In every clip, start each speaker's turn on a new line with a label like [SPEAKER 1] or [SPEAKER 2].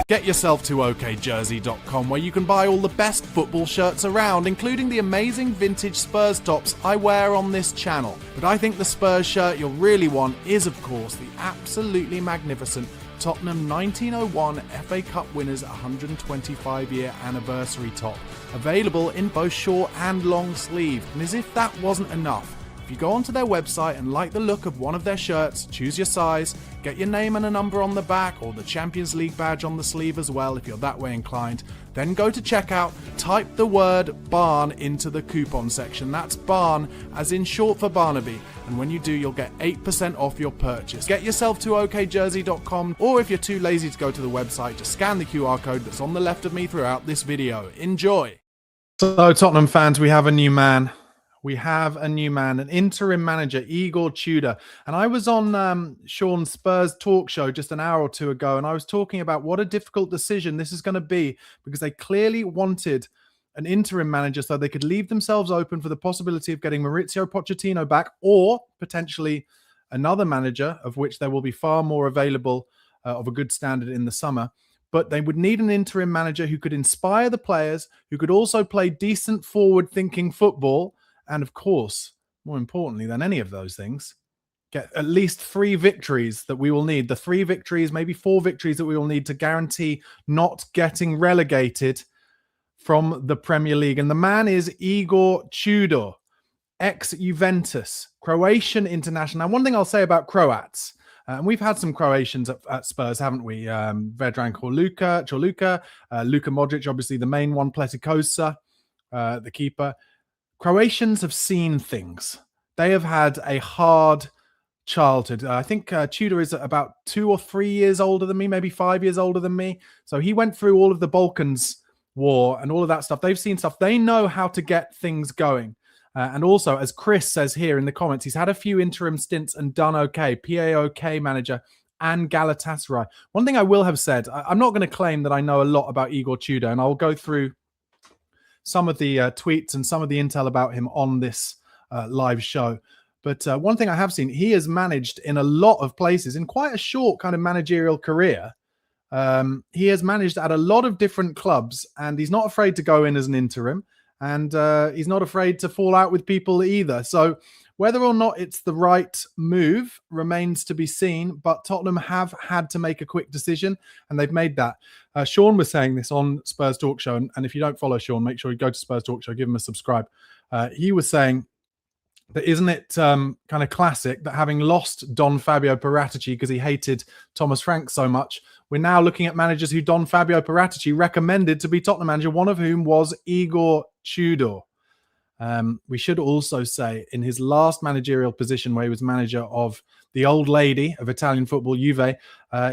[SPEAKER 1] Get yourself to okjersey.com where you can buy all the best football shirts around, including the amazing vintage Spurs tops I wear on this channel. But I think the Spurs shirt you'll really want is, of course, the absolutely magnificent Tottenham 1901 FA Cup winners 125-year anniversary top, available in both short and long sleeve. And as if that wasn't enough, if you go onto their website and like the look of one of their shirts, choose your size, get your name and a number on the back or the Champions League badge on the sleeve as well if you're that way inclined, then go to checkout, type the word BARN into the coupon section. That's BARN as in short for Barnaby, and when you do you'll get 8% off your purchase. Get yourself to okjersey.com, or if you're too lazy to go to the website, just scan the QR code that's on the left of me throughout this video. Enjoy! So Tottenham fans, we have a new man. We have a new man, an interim manager, Igor Tudor. And I was on Sean's Spurs talk show just an hour or two ago, and I was talking about what a difficult decision this is going to be, because they clearly wanted an interim manager so they could leave themselves open for the possibility of getting Mauricio Pochettino back, or potentially another manager, of which there will be far more available of a good standard in the summer. But they would need an interim manager who could inspire the players, who could also play decent forward-thinking football, and of course, more importantly than any of those things, get at least 3 victories that we will need. The 3 victories, maybe 4 victories that we will need to guarantee not getting relegated from the Premier League. And the man is Igor Tudor, ex-Juventus, Croatian international. Now, one thing I'll say about Croats, and we've had some Croatians at Spurs, haven't we? Vedran Čorluka, Luka Modric, obviously the main one, Pletikosa, the keeper. Croatians have seen things. They have had a hard childhood. I think Tudor is about 2 or 3 years older than me, maybe 5 years older than me. So he went through all of the Balkans war and all of that stuff. They've seen stuff. They know how to get things going. And also, as Chris says here in the comments, he's had a few interim stints and done okay. PAOK manager and Galatasaray. One thing I will have said, I'm not going to claim that I know a lot about Igor Tudor, and I'll go through some of the tweets and some of the intel about him on this live show. But one thing I have seen, he has managed in a lot of places in quite a short kind of managerial career. He has managed at a lot of different clubs, and he's not afraid to go in as an interim, and he's not afraid to fall out with people either. So whether or not it's the right move remains to be seen, but Tottenham have had to make a quick decision, and they've made that. Sean was saying this on Spurs Talk Show, and if you don't follow Sean, make sure you go to Spurs Talk Show, give him a subscribe. He was saying that isn't it kind of classic that having lost Don Fabio Paratici because he hated Thomas Frank so much, we're now looking at managers who Don Fabio Paratici recommended to be Tottenham manager, one of whom was Igor Tudor. We should also say in his last managerial position, where he was manager of the old lady of Italian football, Juve,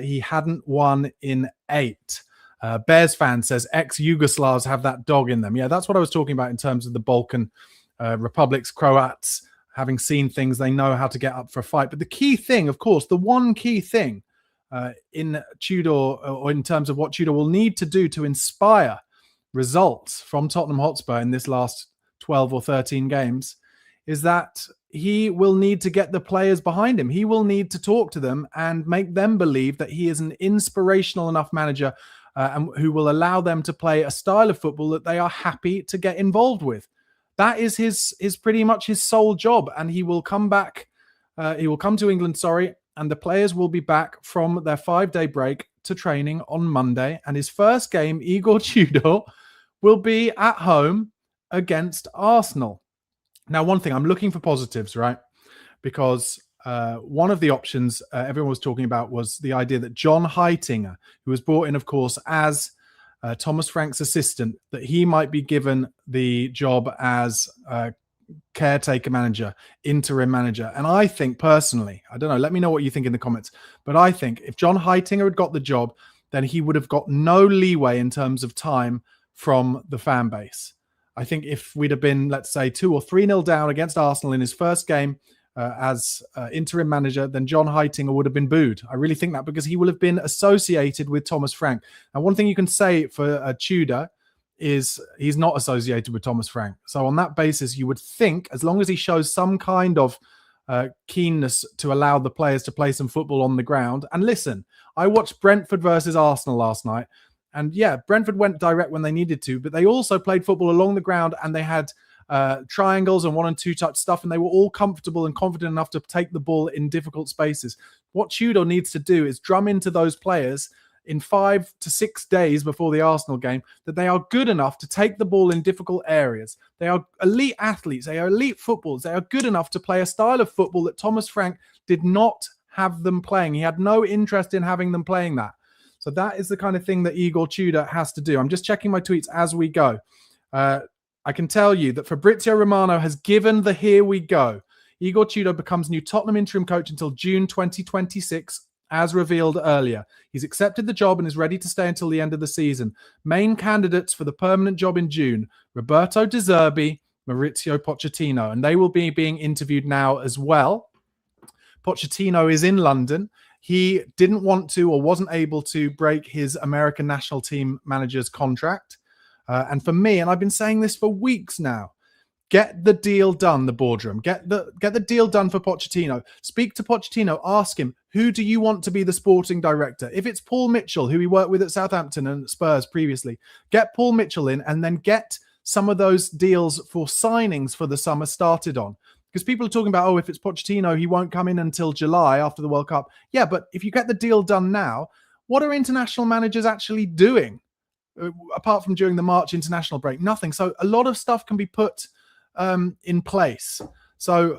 [SPEAKER 1] he hadn't won in 8. Bears fan says ex-Yugoslavs have that dog in them. Yeah, that's what I was talking about in terms of the Balkan republics, Croats, having seen things, they know how to get up for a fight. But the key thing, of course, the one key thing in Tudor, or in terms of what Tudor will need to do to inspire results from Tottenham Hotspur in this last 12 or 13 games, is that he will need to get the players behind him. He will need to talk to them and make them believe that he is an inspirational enough manager and who will allow them to play a style of football that they are happy to get involved with. That is his pretty much his sole job, and he will come back. He will come to England, and the players will be back from their 5-day break to training on Monday. And his first game, Igor Tudor, will be at home against Arsenal. Now, one thing, I'm looking for positives, right? Because one of the options everyone was talking about was the idea that John Heitinga, who was brought in, of course, as Thomas Frank's assistant, that he might be given the job as caretaker manager, interim manager. And I think personally, I don't know, let me know what you think in the comments, but I think if John Heitinga had got the job, then he would have got no leeway in terms of time from the fan base. I think if we'd have been, let's say, 2 or 3-0 down against Arsenal in his first game as interim manager, then John Heitinga would have been booed. I really think that, because he will have been associated with Thomas Frank. Now, one thing you can say for Tudor is he's not associated with Thomas Frank. So on that basis, you would think, as long as he shows some kind of keenness to allow the players to play some football on the ground. And listen, I watched Brentford versus Arsenal last night. And yeah, Brentford went direct when they needed to, but they also played football along the ground, and they had triangles and 1 and 2 touch stuff, and they were all comfortable and confident enough to take the ball in difficult spaces. What Tudor needs to do is drum into those players in 5 to 6 days before the Arsenal game that they are good enough to take the ball in difficult areas. They are elite athletes. They are elite footballers. They are good enough to play a style of football that Thomas Frank did not have them playing. He had no interest in having them playing that. So that is the kind of thing that Igor Tudor has to do. I'm just checking my tweets as we go. I can tell you that Fabrizio Romano has given the here we go. Igor Tudor becomes new Tottenham interim coach until June 2026, as revealed earlier. He's accepted the job and is ready to stay until the end of the season. Main candidates for the permanent job in June: Roberto De Zerbi, Maurizio Pochettino, and they will be being interviewed now as well. Pochettino is in London. He didn't want to or wasn't able to break his American national team manager's contract. And for me, and I've been saying this for weeks now, get the deal done, the boardroom. Get the deal done for Pochettino. Speak to Pochettino. Ask him, who do you want to be the sporting director? If it's Paul Mitchell, who he worked with at Southampton and Spurs previously, get Paul Mitchell in, and then get some of those deals for signings for the summer started on. Because people are talking about, oh, if it's Pochettino, he won't come in until July after the World Cup. Yeah, but if you get the deal done now, what are international managers actually doing? Apart from during the March international break, nothing. So a lot of stuff can be put in place. So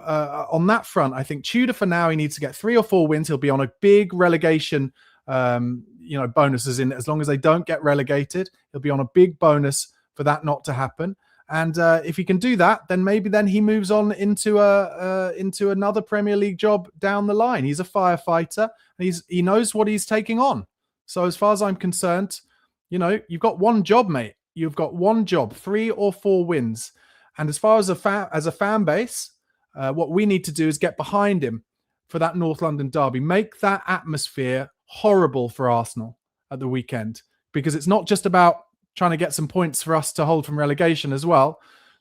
[SPEAKER 1] on that front, I think Tudor for now, he needs to get 3 or 4 wins. He'll be on a big relegation, bonuses in, as long as they don't get relegated, he'll be on a big bonus for that not to happen. And if he can do that, then maybe then he moves on into another Premier League job down the line. He's a firefighter. He knows what he's taking on. So as far as I'm concerned, you've got one job, mate. You've got one job, 3 or 4 wins. And as far as a fan base, what we need to do is get behind him for that North London derby. Make that atmosphere horrible for Arsenal at the weekend, because it's not just about trying to get some points for us to hold from relegation as well.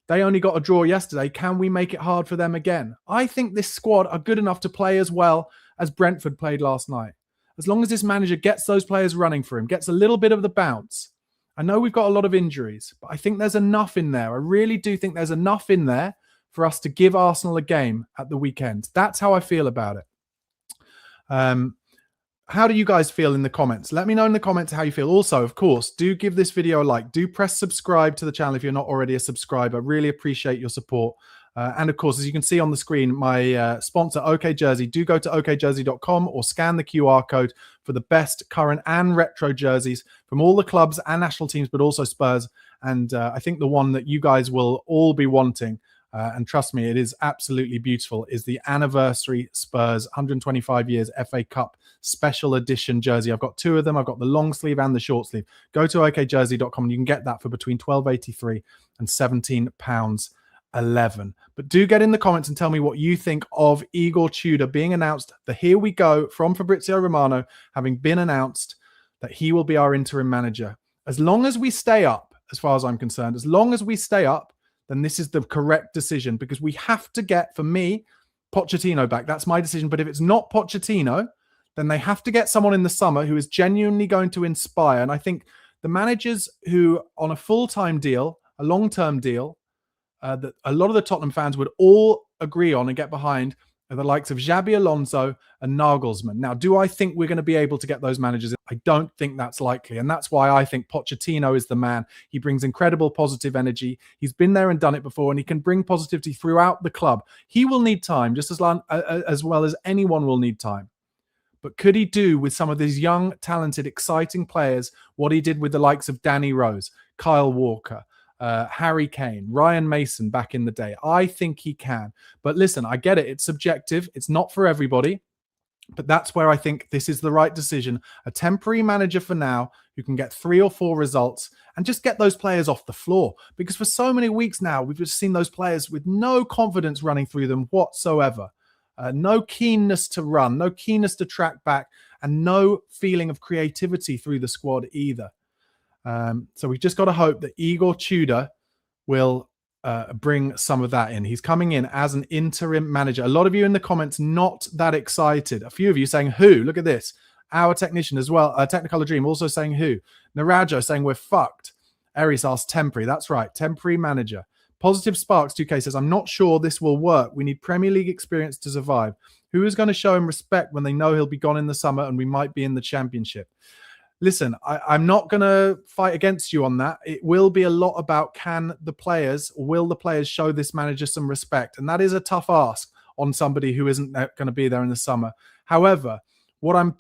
[SPEAKER 1] They only got a draw yesterday. Can we make it hard for them again? I think this squad are good enough to play as well as Brentford played last night. As long as this manager gets those players running for him, gets a little bit of the bounce. I know we've got a lot of injuries, but I think there's enough in there. I really do think there's enough in there for us to give Arsenal a game at the weekend. That's how I feel about it. How do you guys feel in the comments? Let me know in the comments how you feel. Also, of course, do give this video a like. Do press subscribe to the channel if you're not already a subscriber. Really appreciate your support. And of course, as you can see on the screen, my sponsor, OK Jersey, do go to okjersey.com or scan the QR code for the best current and retro jerseys from all the clubs and national teams, but also Spurs. And I think the one that you guys will all be wanting, and trust me, it is absolutely beautiful, is the Anniversary Spurs 125 years FA Cup special edition jersey. I've got 2 of them. I've got the long sleeve and the short sleeve. Go to okjersey.com and you can get that for between £12.83 and £17.11. But do get in the comments and tell me what you think of Igor Tudor being announced. The here we go from Fabrizio Romano, having been announced that he will be our interim manager. As long as we stay up, as far as I'm concerned, as long as we stay up, then this is the correct decision, because we have to get, for me, Pochettino back. That's my decision. But if it's not Pochettino, then they have to get someone in the summer who is genuinely going to inspire. And I think the managers who, on a full-time deal, a long-term deal, that a lot of the Tottenham fans would all agree on and get behind, are the likes of Xabi Alonso and Nagelsmann. Now, do I think we're going to be able to get those managers in? I don't think that's likely. And that's why I think Pochettino is the man. He brings incredible positive energy. He's been there and done it before, and he can bring positivity throughout the club. He will need time, just as well as anyone will need time. But could he do with some of these young, talented, exciting players what he did with the likes of Danny Rose, Kyle Walker, Harry Kane, Ryan Mason back in the day? I think he can. But listen, I get it. It's subjective. It's not for everybody. But that's where I think this is the right decision. A temporary manager for now who can get 3 or 4 results and just get those players off the floor. Because for so many weeks now, we've just seen those players with no confidence running through them whatsoever. No keenness to run, no keenness to track back, and no feeling of creativity through the squad either. So we've just got to hope that Igor Tudor will bring some of that in. He's coming in as an interim manager. A lot of you in the comments not that excited. A few of you saying who? Look at this. Our technician as well, Technicolor Dream, also saying who. Narajo saying we're fucked. Aries asks temporary. That's right, temporary manager. Positive Sparks 2K says, I'm not sure this will work. We need Premier League experience to survive. Who is going to show him respect when they know he'll be gone in the summer and we might be in the Championship? Listen, I'm not going to fight against you on that. It will be a lot about will the players show this manager some respect? And that is a tough ask on somebody who isn't going to be there in the summer. However, what I'm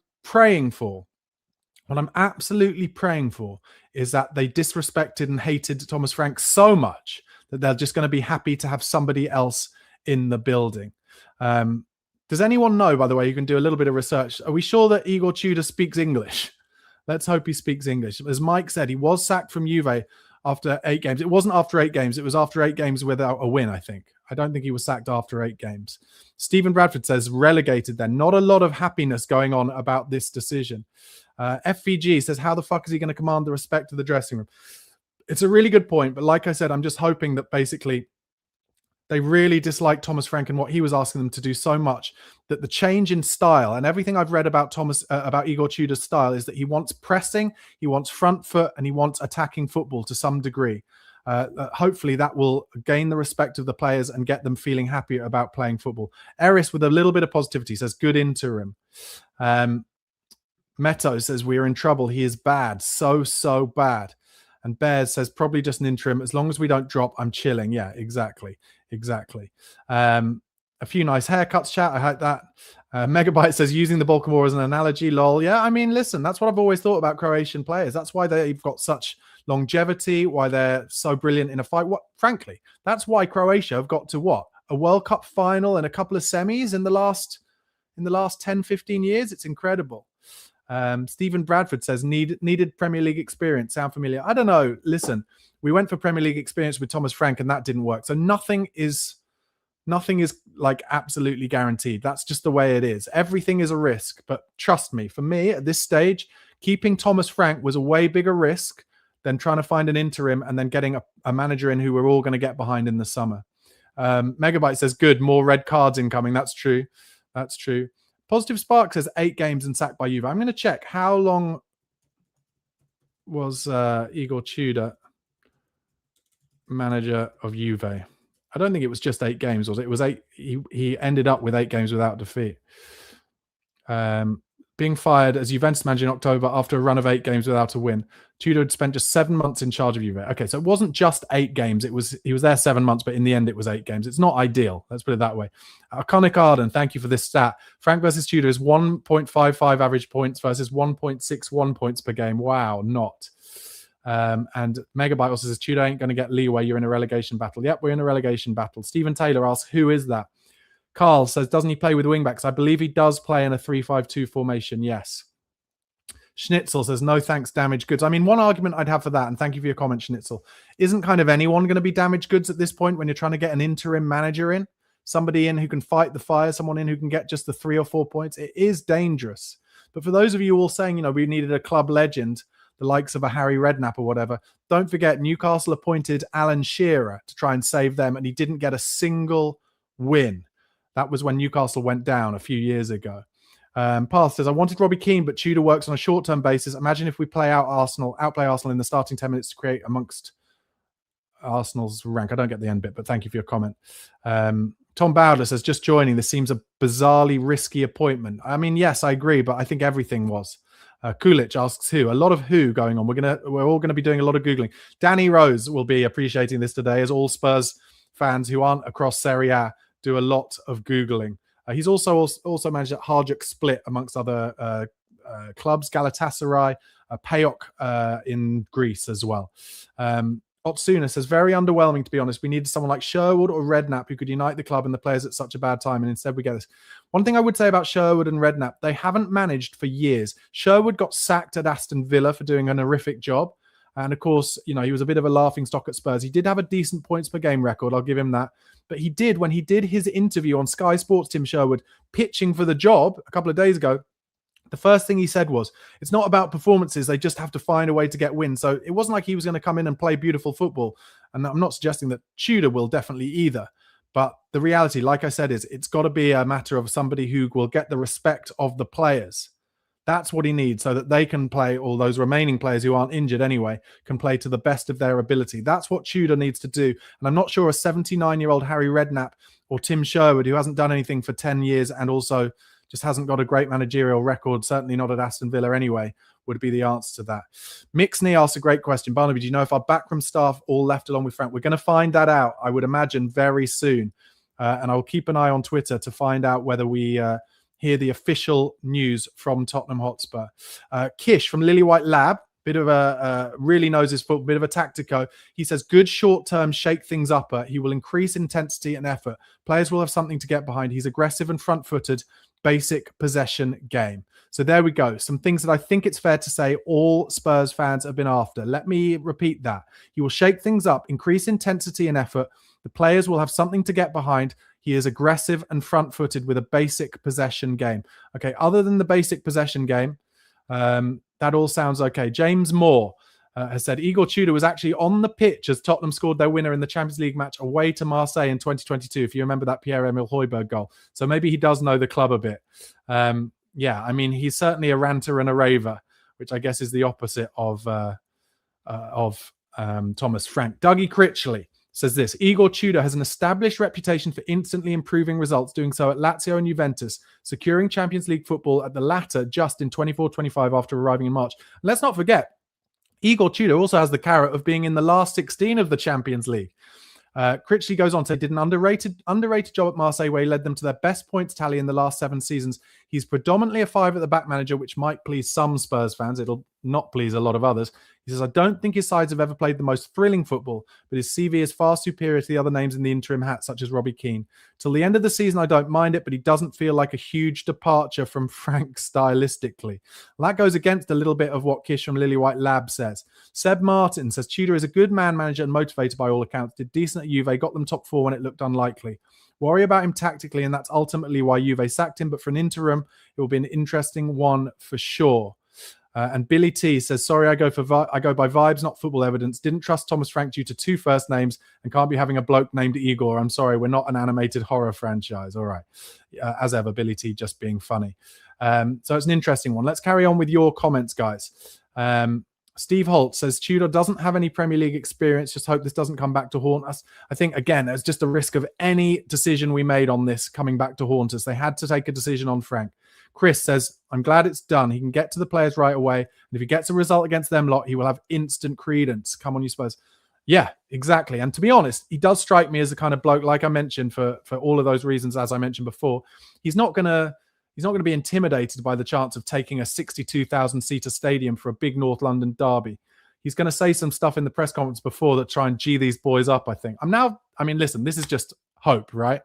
[SPEAKER 1] absolutely praying for is that they disrespected and hated Thomas Frank so much that they're just going to be happy to have somebody else in the building. Does anyone know, by the way, you can do a little bit of research. Are we sure that Igor Tudor speaks English? Let's hope he speaks English. As Mike said, he was sacked from Juve after 8 games. It wasn't after 8 games. It was after 8 games without a win, I think. I don't think he was sacked after 8 games. Stephen Bradford says, relegated then. Not a lot of happiness going on about this decision. FVG says, how the fuck is he going to command the respect of the dressing room? It's a really good point. But like I said, I'm just hoping that basically they really dislike Thomas Frank and what he was asking them to do so much that the change in style, and everything I've read about about Igor Tudor's style, is that he wants pressing, he wants front foot, and he wants attacking football to some degree. Hopefully that will gain the respect of the players and get them feeling happier about playing football. Eris with a little bit of positivity says, good interim. Meto says, we're in trouble. He is bad. So bad. And Bears says, probably just an interim. As long as we don't drop, I'm chilling. Yeah, exactly. A few nice haircuts, chat. I hope that. Megabyte says, using the Balkan as an analogy, lol. Yeah, I mean, listen, that's what I've always thought about Croatian players. That's why they've got such longevity, why they're so brilliant in a fight. Frankly, that's why Croatia have got to what? A World Cup final and a couple of semis in the last 10, 15 years. It's incredible. Stephen Bradford says, needed Premier League experience. Sound familiar? I don't know. Listen, we went for Premier League experience with Thomas Frank and that didn't work. So nothing is like absolutely guaranteed. That's just the way it is. Everything is a risk. But trust me, for me at this stage, keeping Thomas Frank was a way bigger risk than trying to find an interim and then getting a manager in who we're all going to get behind in the summer. Megabyte says, good, more red cards incoming. That's true. Positive Spark says 8 games and sacked by Juve. I'm going to check how long was Igor Tudor manager of Juve. I don't think it was just 8 games, was it? It was 8. He ended up with 8 games without defeat. Being fired as Juventus manager in October after a run of 8 games without a win. Tudor had spent just 7 months in charge of Juve. Okay, so it wasn't just 8 games. He was there 7 months, but in the end it was 8 games. It's not ideal. Let's put it that way. Iconic Arden, thank you for this stat. Frank versus Tudor is 1.55 average points versus 1.61 points per game. Wow, not. And Megabyte also says, Tudor ain't going to get leeway. You're in a relegation battle. Yep, we're in a relegation battle. Stephen Taylor asks, who is that? Carl says, doesn't he play with wingbacks? I believe he does play in a 3-5-2 formation. Yes. Schnitzel says, no thanks, damaged goods. I mean, one argument I'd have for that, and thank you for your comment, Schnitzel, isn't kind of anyone going to be damaged goods at this point when you're trying to get an interim manager in? Somebody in who can fight the fire, someone in who can get just the 3 or 4 points. It is dangerous. But for those of you all saying, we needed a club legend, the likes of a Harry Redknapp or whatever, don't forget Newcastle appointed Alan Shearer to try and save them, and he didn't get a single win. That was when Newcastle went down a few years ago. Path says, I wanted Robbie Keane, but Tudor works on a short-term basis. Imagine if we outplay Arsenal in the starting 10 minutes to create amongst Arsenal's rank. I don't get the end bit, but thank you for your comment. Tom Bowder says, just joining. This seems a bizarrely risky appointment. I mean, yes, I agree, but I think everything was. Kulich asks who. A lot of who going on. We're all going to be doing a lot of Googling. Danny Rose will be appreciating this today, as all Spurs fans who aren't across Serie A do a lot of Googling. He's also managed at Hajduk Split, amongst other clubs, Galatasaray, PAOK in Greece as well. Otsuna says, very underwhelming, to be honest. We needed someone like Sherwood or Redknapp who could unite the club and the players at such a bad time, and instead we get this. One thing I would say about Sherwood and Redknapp, they haven't managed for years. Sherwood got sacked at Aston Villa for doing an horrific job. And of course, he was a bit of a laughing stock at Spurs. He did have a decent points per game record. I'll give him that. But when he did his interview on Sky Sports, Tim Sherwood, pitching for the job a couple of days ago, the first thing he said was, it's not about performances. They just have to find a way to get wins. So it wasn't like he was going to come in and play beautiful football. And I'm not suggesting that Tudor will definitely either. But the reality, like I said, is it's got to be a matter of somebody who will get the respect of the players. That's what he needs so that they can play, all those remaining players who aren't injured anyway, can play to the best of their ability. That's what Tudor needs to do. And I'm not sure a 79-year-old Harry Redknapp or Tim Sherwood, who hasn't done anything for 10 years and also just hasn't got a great managerial record, certainly not at Aston Villa anyway, would be the answer to that. Mixney asks a great question. Barnaby, do you know if our backroom staff all left along with Frank? We're going to find that out, I would imagine, very soon. And I'll keep an eye on Twitter to find out whether we hear the official news from Tottenham Hotspur. Kish from Lily White Lab, bit of a really knows his football, bit of a tactico. He says, good short-term shake things upper. He will increase intensity and effort. Players will have something to get behind. He's aggressive and front-footed. Basic possession game. So there we go. Some things that I think it's fair to say all Spurs fans have been after. Let me repeat that. He will shake things up, increase intensity and effort. The players will have something to get behind. He is aggressive and front-footed with a basic possession game. Okay, other than the basic possession game, that all sounds okay. James Moore has said Igor Tudor was actually on the pitch as Tottenham scored their winner in the Champions League match away to Marseille in 2022, if you remember that Pierre-Emile Højbjerg goal. So maybe he does know the club a bit. Yeah, I mean, he's certainly a ranter and a raver, which I guess is the opposite of Thomas Frank. Dougie Critchley says this: Igor Tudor has an established reputation for instantly improving results, doing so at Lazio and Juventus, securing Champions League football at the latter just in 24-25 after arriving in March. And let's not forget, Igor Tudor also has the carrot of being in the last 16 of the Champions League. Critchley goes on to say, did an underrated job at Marseille where he led them to their best points tally in the last 7 seasons. He's predominantly a 5-at-the-back manager, which might please some Spurs fans. It'll not please a lot of others. He says, I don't think his sides have ever played the most thrilling football, but his CV is far superior to the other names in the interim hat, such as Robbie Keane. Till the end of the season, I don't mind it, but he doesn't feel like a huge departure from Frank stylistically. Well, that goes against a little bit of what Kish from Lily White Lab says. Seb Martin says, Tudor is a good man manager and motivator by all accounts. Did decent at Juve, got them top 4 when it looked unlikely. Worry about him tactically, and that's ultimately why Juve sacked him. But for an interim, it will be an interesting one for sure. And Billy T says, sorry, I go by vibes, not football evidence. Didn't trust Thomas Frank due to 2 first names and can't be having a bloke named Igor. I'm sorry, we're not an animated horror franchise. All right. As ever, Billy T just being funny. So it's an interesting one. Let's carry on with your comments, guys. Steve Holt says, Tudor doesn't have any Premier League experience. Just hope this doesn't come back to haunt us. I think, again, there's just a risk of any decision we made on this coming back to haunt us. They had to take a decision on Frank. Chris says, I'm glad it's done. He can get to the players right away. And if he gets a result against them lot, he will have instant credence. Come on, you Spurs. Yeah, exactly. And to be honest, he does strike me as the kind of bloke, like I mentioned, for all of those reasons, as I mentioned before. He's not going to be intimidated by the chance of taking a 62,000-seater stadium for a big North London derby. He's going to say some stuff in the press conference before that try and G these boys up, I think. Listen, this is just hope, right?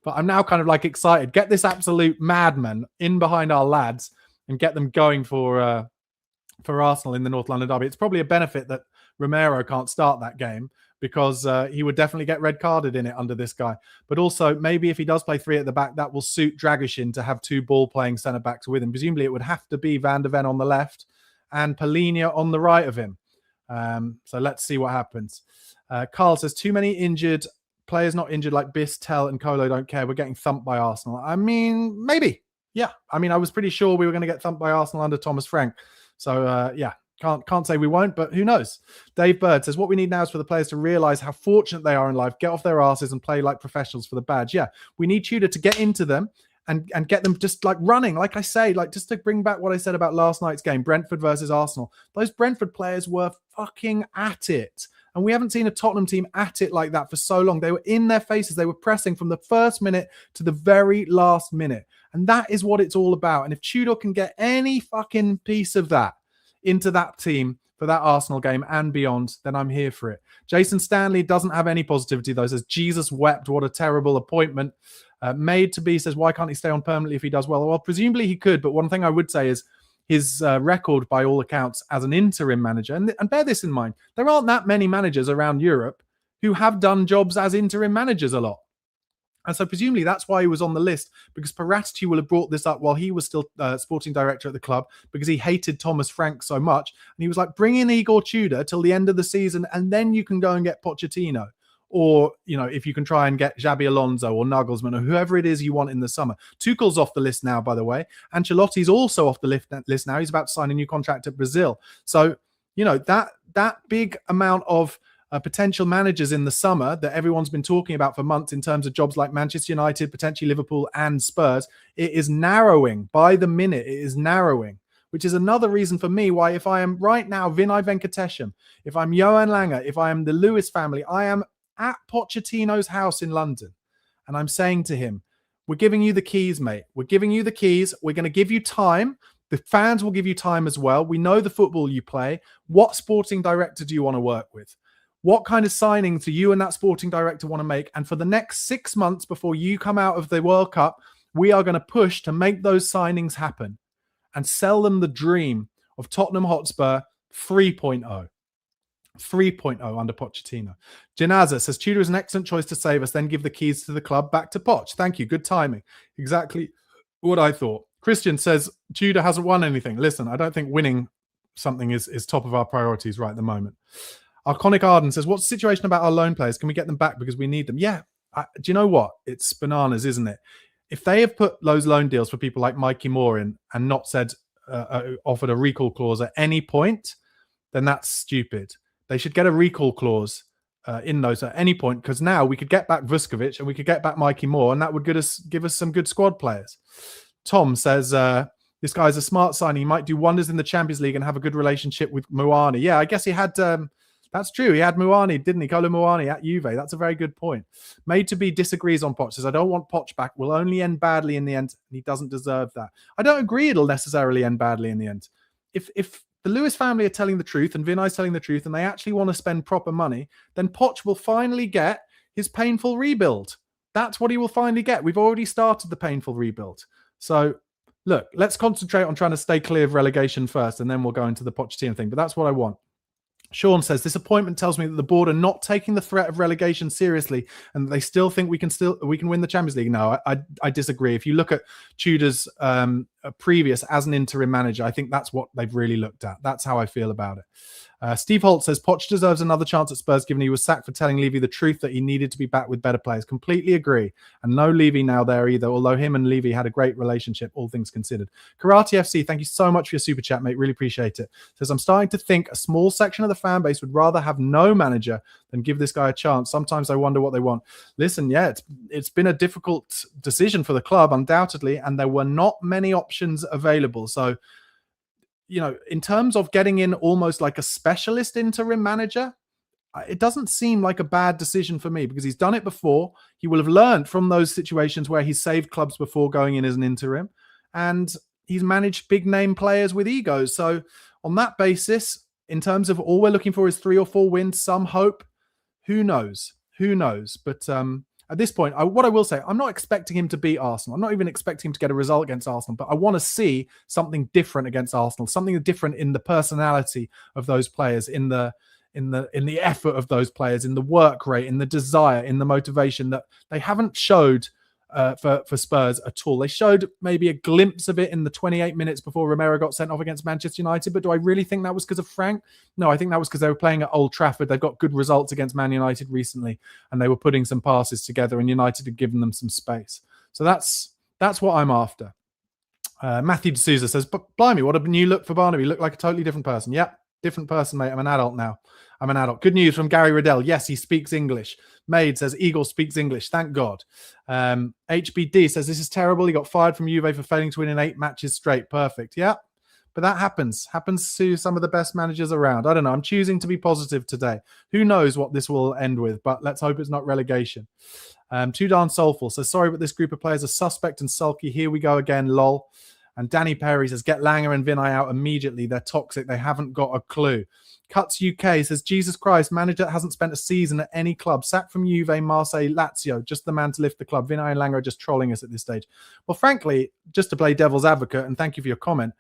[SPEAKER 1] But I'm now kind of like excited. Get this absolute madman in behind our lads and get them going for Arsenal in the North London derby. It's probably a benefit that Romero can't start that game because he would definitely get red carded in it under this guy. But also, maybe if he does play 3 at the back, that will suit Dragoshin to have 2 ball-playing centre-backs with him. Presumably, it would have to be Van der Ven on the left and Polinia on the right of him. So let's see what happens. Carl says, too many injured players not injured like Biss, Tell, and Kolo don't care. We're getting thumped by Arsenal. I mean, maybe. Yeah. I mean, I was pretty sure we were going to get thumped by Arsenal under Thomas Frank. So, yeah. Can't say we won't, but who knows? Dave Bird says, what we need now is for the players to realise how fortunate they are in life, get off their asses and play like professionals for the badge. Yeah, we need Tudor to get into them and get them just like running. Like I say, like just to bring back what I said about last night's game, Brentford versus Arsenal. Those Brentford players were fucking at it. And we haven't seen a Tottenham team at it like that for so long. They were in their faces. They were pressing from the first minute to the very last minute. And that is what it's all about. And if Tudor can get any fucking piece of that into that team for that Arsenal game and beyond, then I'm here for it. Jason Stanley doesn't have any positivity, though. Says, Jesus wept. What a terrible appointment. Made to be says, why can't he stay on permanently if he does well? Well, presumably he could. But one thing I would say is his record, by all accounts, as an interim manager, and bear this in mind, there aren't that many managers around Europe who have done jobs as interim managers a lot. And so presumably that's why he was on the list, because Paratici will have brought this up while he was still sporting director at the club, because he hated Thomas Frank so much. And he was like, bring in Igor Tudor till the end of the season, and then you can go and get Pochettino. Or, if you can try and get Xabi Alonso or Nagelsmann or whoever it is you want in the summer. Tuchel's off the list now, by the way. Ancelotti's also off the list now. He's about to sign a new contract at Brazil. So, that big amount of potential managers in the summer that everyone's been talking about for months in terms of jobs like Manchester United, potentially Liverpool and Spurs, it is narrowing by the minute. It is narrowing, which is another reason for me why, if I am right now Vinay Venkatesham, if I'm Johan Langer, if I am the Lewis family, I am at Pochettino's house in London, and I'm saying to him, we're giving you the keys, mate. We're giving you the keys. We're going to give you time. The fans will give you time as well. We know the football you play. What sporting director do you want to work with? What kind of signings do you and that sporting director want to make? And for the next 6 months before you come out of the World Cup, we are going to push to make those signings happen and sell them the dream of Tottenham Hotspur 3.0. 3.0 under Pochettino. Janaza says Tudor is an excellent choice to save us, then give the keys to the club back to Poch. Thank you. Good timing. Exactly what I thought. Christian says Tudor hasn't won anything. Listen, I don't think winning something is top of our priorities right at the moment. Arconic Arden says, what's the situation about our loan players? Can we get them back because we need them? Yeah. Do you know what? It's bananas, isn't it? If they have put those loan deals for people like Mikey Moore in and not said, offered a recall clause at any point, then that's stupid. They should get a recall clause in those at any point, because now we could get back Vuskovic and we could get back Mikey Moore, and that would give us some good squad players. Tom says, this guy's a smart signing. He might do wonders in the Champions League and have a good relationship with Muani. Yeah, I guess he had... that's true. He had Muani, didn't he? Kolo Muani at Juve. That's a very good point. Made to be disagrees on Poch. Says, I don't want Poch back. Will only end badly in the end. And he doesn't deserve that. I don't agree it'll necessarily end badly in the end. If the Lewis family are telling the truth and Vinay's telling the truth and they actually want to spend proper money, then Poch will finally get his painful rebuild. That's what he will finally get. We've already started the painful rebuild. So, look, let's concentrate on trying to stay clear of relegation first, and then we'll go into the Pochettino thing. But that's what I want. Sean says, this appointment tells me that the board are not taking the threat of relegation seriously and they still think we can win the Champions League. No, I disagree. If you look at Tudor's previous as an interim manager, I think that's what they've really looked at. That's how I feel about it. Steve Holt says, Poch deserves another chance at Spurs given he was sacked for telling Levy the truth that he needed to be back with better players. Completely agree. And no Levy now there either, although him and Levy had a great relationship, all things considered. Karate FC, thank you so much for your super chat, mate. Really appreciate it. Says, I'm starting to think a small section of the fan base would rather have no manager than give this guy a chance. Sometimes I wonder what they want. Listen, yeah, it's been a difficult decision for the club, undoubtedly, and there were not many options available. So, in terms of getting in almost like a specialist interim manager, it doesn't seem like a bad decision for me because he's done it before. He will have learned from those situations where he's saved clubs before going in as an interim, and he's managed big name players with egos. So on that basis, in terms of all we're looking for is 3 or 4 wins, some hope. Who knows? But at this point, what I will say, I'm not expecting him to beat Arsenal. I'm not even expecting him to get a result against Arsenal, but I want to see something different against Arsenal, something different in the personality of those players, in the effort of those players, in the work rate, in the desire, in the motivation that they haven't showed for Spurs at all. They showed maybe a glimpse of it in the 28 minutes before Romero got sent off against Manchester United, but do I really think that was because of Frank? No, I think that was because they were playing at Old Trafford. They've got good results against Man United recently, and they were putting some passes together, and United had given them some space. So that's what I'm after. Matthew D'Souza says, but blimey, what a new look for Barnaby. Look like a totally different person. Yep, different person, mate. I'm an adult now. I'm an adult. Good news from Gary Riddell. Yes, he speaks English. Maid says, Igor speaks English. Thank God. HBD says, this is terrible. He got fired from Juve for failing to win in 8 matches straight. Perfect. Yeah, but that happens to some of the best managers around. I don't know. I'm choosing to be positive today. Who knows what this will end with, but let's hope it's not relegation. Too darn soulful says, sorry, but this group of players are suspect and sulky. Here we go again, lol. And Danny Perry says, get Langer and Vinay out immediately. They're toxic. They haven't got a clue. Cuts UK says, Jesus Christ, manager hasn't spent a season at any club. Sacked from Juve, Marseille, Lazio. Just the man to lift the club. Vinay and Langer are just trolling us at this stage. Well, frankly, just to play devil's advocate, and thank you for your comment,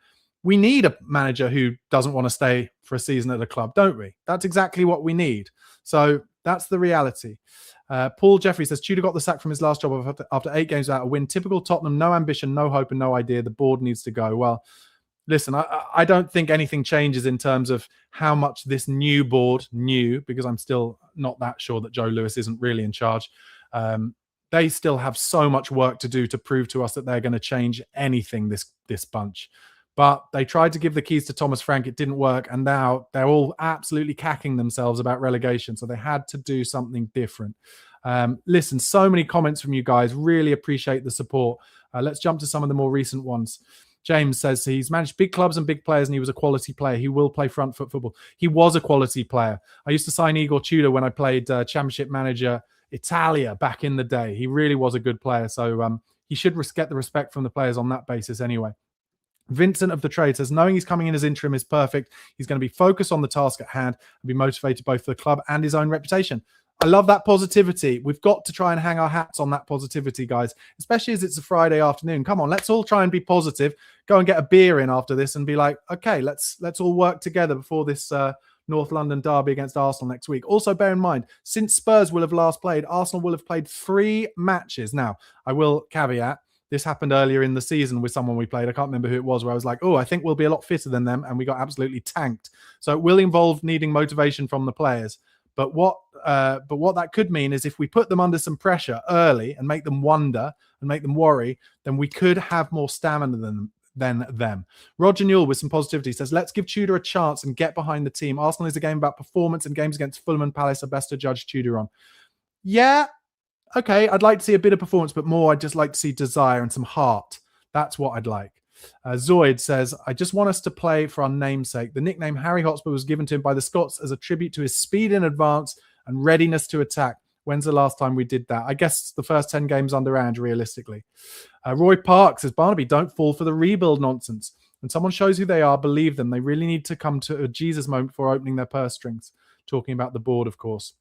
[SPEAKER 1] we need a manager who doesn't want to stay for a season at a club, don't we? That's exactly what we need. So that's the reality. Paul Jeffrey says, Tudor got the sack from his last job after 8 games without a win. Typical Tottenham, no ambition, no hope, and no idea. The board needs to go. Well, listen, I don't think anything changes in terms of how much this new board knew, because I'm still not that sure that Joe Lewis isn't really in charge. They still have so much work to do to prove to us that they're going to change anything, this bunch. But they tried to give the keys to Thomas Frank. It didn't work. And now they're all absolutely cacking themselves about relegation. So they had to do something different. Listen, so many comments from you guys. Really appreciate the support. Let's jump to some of the more recent ones. James says he's managed big clubs and big players and he was a quality player. He will play front foot football. He was a quality player. I used to sign Igor Tudor when I played Championship Manager Italia back in the day. He really was a good player. So he should get the respect from the players on that basis anyway. Vincent of the Trade says, knowing he's coming in as interim is perfect. He's going to be focused on the task at hand and be motivated both for the club and his own reputation. I love that positivity. We've got to try and hang our hats on that positivity, guys, especially as it's a Friday afternoon. Come on, let's all try and be positive. Go and get a beer in after this and be like, okay, let's all work together before this North London derby against Arsenal next week. Also, bear in mind, since Spurs will have last played, Arsenal will have played 3 matches. Now, I will caveat, this happened earlier in the season with someone we played. I can't remember who it was, where I was like, oh, I think we'll be a lot fitter than them. And we got absolutely tanked. So it will involve needing motivation from the players. But what that could mean is if we put them under some pressure early and make them wonder and make them worry, then we could have more stamina than them. Roger Newell with some positivity says, let's give Tudor a chance and get behind the team. Arsenal is a game about performance, and games against Fulham and Palace are best to judge Tudor on. Yeah, okay, I'd like to see a bit of performance, but more I'd just like to see desire and some heart. That's what I'd like. Zoid says, I just want us to play for our namesake. The nickname Harry Hotspur was given to him by the Scots as a tribute to his speed in advance and readiness to attack. When's the last time we did that? I guess the first 10 games under Ange, realistically. Roy Park says, Barnaby, don't fall for the rebuild nonsense. When someone shows who they are, believe them. They really need to come to a Jesus moment before opening their purse strings. Talking about the board, of course.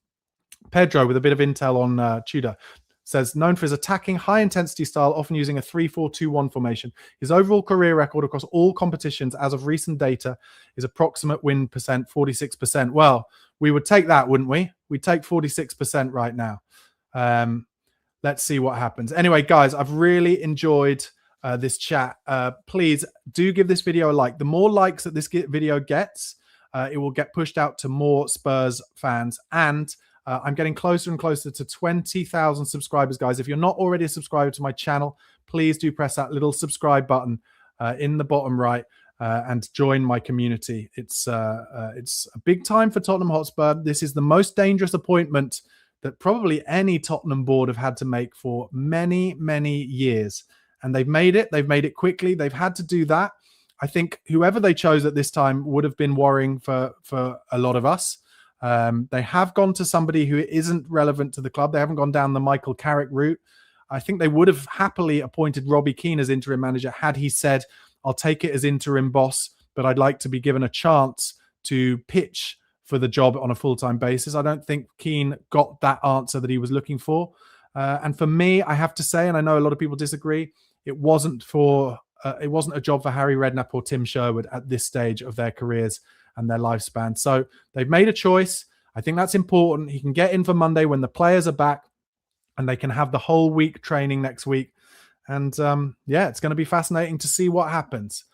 [SPEAKER 1] Pedro, with a bit of intel on Tudor, says, known for his attacking, high-intensity style, often using a 3-4-2-1 formation. His overall career record across all competitions, as of recent data, is approximate win percent, 46%. Well, we would take that, wouldn't we? We'd take 46% right now. Let's see what happens. Anyway, guys, I've really enjoyed this chat. Please do give this video a like. The more likes that this video gets, it will get pushed out to more Spurs fans. And I'm getting closer and closer to 20,000 subscribers, guys. If you're not already a subscriber to my channel, please do press that little subscribe button in the bottom right and join my community. It's a big time for Tottenham Hotspur. This is the most dangerous appointment that probably any Tottenham board have had to make for many, many years. And they've made it. They've made it quickly. They've had to do that. I think whoever they chose at this time would have been worrying for a lot of us. They have gone to somebody who isn't relevant to the club. They haven't gone down the Michael Carrick route. I think they would have happily appointed Robbie Keane as interim manager had he said, I'll take it as interim boss, but I'd like to be given a chance to pitch for the job on a full-time basis. I don't think Keane got that answer that he was looking for. And for me, I have to say, and I know a lot of people disagree, it wasn't a job for Harry Redknapp or Tim Sherwood at this stage of their careers and their lifespan. So they've made a choice. I think that's important. He can get in for Monday when the players are back and they can have the whole week training next week. And yeah, it's going to be fascinating to see what happens.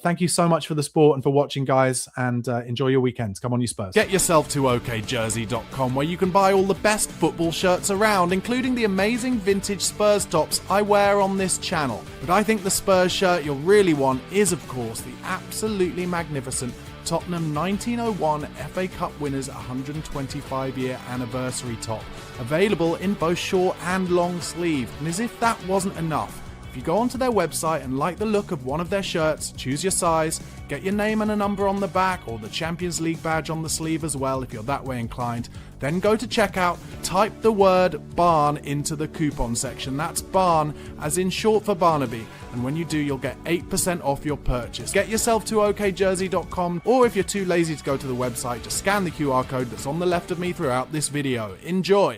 [SPEAKER 1] Thank you so much for the support and for watching, guys, and enjoy your weekends. Come on, you Spurs.
[SPEAKER 2] Get yourself to okjersey.com, where you can buy all the best football shirts around, including the amazing vintage Spurs tops I wear on this channel. But I think the Spurs shirt you'll really want is, of course, the absolutely magnificent Tottenham 1901 FA Cup winners 125-year anniversary top, available in both short and long sleeve. And as if that wasn't enough, if you go onto their website and like the look of one of their shirts, choose your size, get your name and a number on the back or the Champions League badge on the sleeve as well if you're that way inclined, then go to checkout, type the word BARN into the coupon section. That's BARN as in short for Barnaby, and when you do, you'll get 8% off your purchase. Get yourself to okjersey.com, or if you're too lazy to go to the website, just scan the QR code that's on the left of me throughout this video. Enjoy!